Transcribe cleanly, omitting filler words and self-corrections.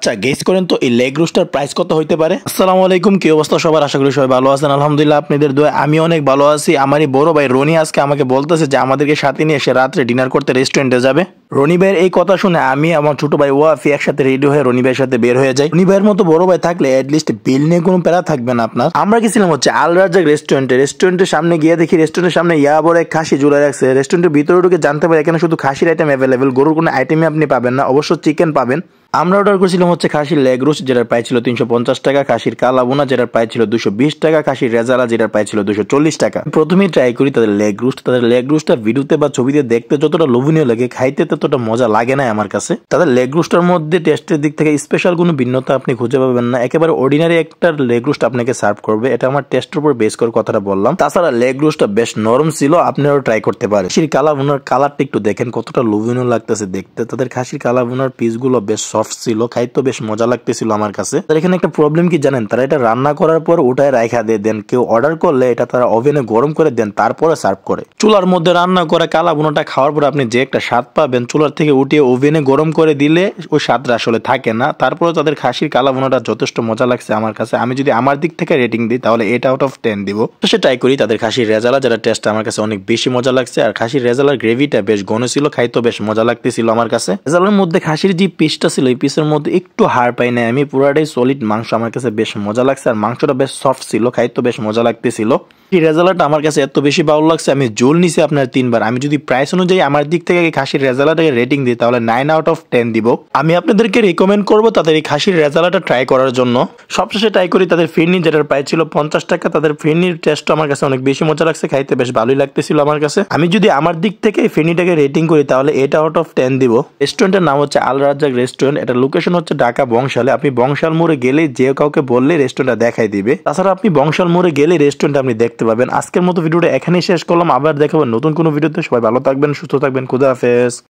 আচ্ছা গেস করেন তো এই লেগ রোস্টার প্রাইস কত হইতে পারে? আসসালামু আলাইকুম, কি অবস্থা সবার? আশা করি সবাই ভালো আছেন। আলহামদুলিল্লাহ আপনাদের দোয়া আমি অনেক ভালো আছি। আমারই বড় ভাই রনি আজকে আমাকে বলতেছে যে আমাদেরকে সাথে নিয়ে এসে রাত্রে ডিনার করতে রেস্টুরেন্টে যাবে। রনি ভাইয়ের এই কথা শুনে আমি আমার ছোট ভাই ওয়াফি একসাথে রেডি হয়ে রনি ভাইয়ের সাথে বের হয়ে যাই। রনি ভাইয়ের মতো বড় ভাই থাকলে এটলিস্ট বিল নিয়ে কোনো প্যারা থাকবে না আপনার। আমরা গেছিলাম হচ্ছে আল রাজ্জাক রেস্টুরেন্টের সামনে গিয়ে দেখি রেস্টুরেন্টের সামনে বড় এক খাসি ঝুলে রাখছে। রেস্টুরেন্টের ভিতরে ঢুকে জানতে পারি এখানে শুধু খাসির আইটেম অ্যাভেলেবেল, গরুর কোনো আইটেমই আপনি পাবেন না, অবশ্য চিকেন পাবেন। আমরা অর্ডার করেছিলাম হচ্ছে খাসির লেগ রোস্ট, যেটার প্রাইস ছিল 350 টাকা, খাসির কালাবোনা যেটার প্রাইস ছিল 220 টাকা, খাসির রেজালা যেটার প্রাইস ছিল 240 টাকা। প্রথমেই ট্রাই করি তাদের লেগ রোস্টটা ভিডিওতে বা ছবিতে দেখতে যতটা লোভনীয় লাগে, খাইতে ততটা মজা লাগে না আমার কাছে। তাদের লেগ রোস্টের মধ্যে টেস্টের দিক থেকে স্পেশাল কোনো ভিন্নতা আপনি খুঁজে পাবেন না, একেবারে অর্ডিনারি একটা লেগ রোস্ট আপনাকে সার্ভ করবে। এটা আমার টেস্টের উপর বেস করে কথাটা বললাম। তাছাড়া লেগ রোস্টটা বেশ নরম ছিল, আপনারাও ট্রাই করতে পারেন। খাসির কালাবোনার কালারটা একটু দেখেন কতটা লোভনীয় লাগতেছে দেখতে। তাদের খাসির কালাবোনার পিসগুলো বেশ সফট ছিল, খাইতে বেশ মজা লাগতেছিল আমার কাছে। তার এখানে একটা প্রবলেম কি জানেন, তারা এটা রান্না করার পর ওটায় রাখা দিয়ে দেন। কেউ অর্ডার করলে এটা তারা ওভেনে গরম করে দেন, তারপরে সার্ভ করে। চুলার মধ্যে রান্না করা কালাবোনাটা খাওয়ার পর আপনি যে একটা স্বাদ পাবেন, চুলার থেকে উঠিয়ে ওভেনে গরম করে দিলে ওই স্বাদটা আসলে থাকে না। তারপরে তাদের খাসির কালাবোনাটা যথেষ্ট মজা লাগছে আমার কাছে। আমি যদি আমার দিক থেকে রেটিং দিই তাহলে 8 আউট অফ 10 দিব। তো সে ট্রাই করি তাদের খাসির রেজালা, যেটা টেস্ট আমার কাছে অনেক বেশি মজা লাগছে। আর খাসির রেজালার গ্রেভিটা বেশ ঘন ছিল, খাইতে বেশ মজা লাগতেছিল আমার কাছে। রেজালার মধ্যে খাসির যে পিসটা ছিল, এই পিসের মধ্যে একটু হাড় পাই না আমি, পুরাটাই সলিড মাংস। আমার কাছে বেশ মজা লাগছে, আর মাংসটা বেশ সফট ছিল, খাইতে বেশ মজা লাগতেছিল। এই রেজালাটা আমার কাছে এত বেশি ভালো লাগছে, আমি জোল নিছি আপনার 3 বার। আমি যদি প্রাইস অনুযায়ী আমার দিক থেকে খাসির রেজালাটাকে রেটিং দিই তাহলে 9 আউট অফ 10 দিব। আমি আপনাদেরকে রিকমেন্ড করবো তাদের এই খাসির রেজালাটা ট্রাই করার জন্য। সবশেষে ট্রাই করি তাদের ফিরনি, যেটার প্রাইস ছিল 50 টাকা। তাদের ফিরনির টেস্ট আমার কাছে অনেক বেশি মজা লাগছে, খাইতে বেশ ভালোই লাগতেছিল আমার কাছে। আমি যদি আমার দিক থেকে এই ফিরনিটাকে রেটিং করি তাহলে 8 আউট অফ 10 দিব। রেস্টুরেন্টের নাম হচ্ছে আল রাজ্জাক রেস্টুরেন্ট। এটা লোকেশন হচ্ছে ঢাকা বংশালে। আপনি বংশাল মোড়ে গেলে যে কাউকে বললে রেস্টুরেন্টটা দেখাই দিবে। তাছাড়া আপনি বংশাল মোড়ে গেলে রেস্টুরেন্ট আপনি দেখতে পাবেন। আজকের মতো ভিডিওটা এখানেই শেষ করলাম, আবার দেখাবো নতুন কোনো ভিডিওতে। সবাই ভালো থাকবেন, সুস্থ থাকবেন, খুদা হাফেজ।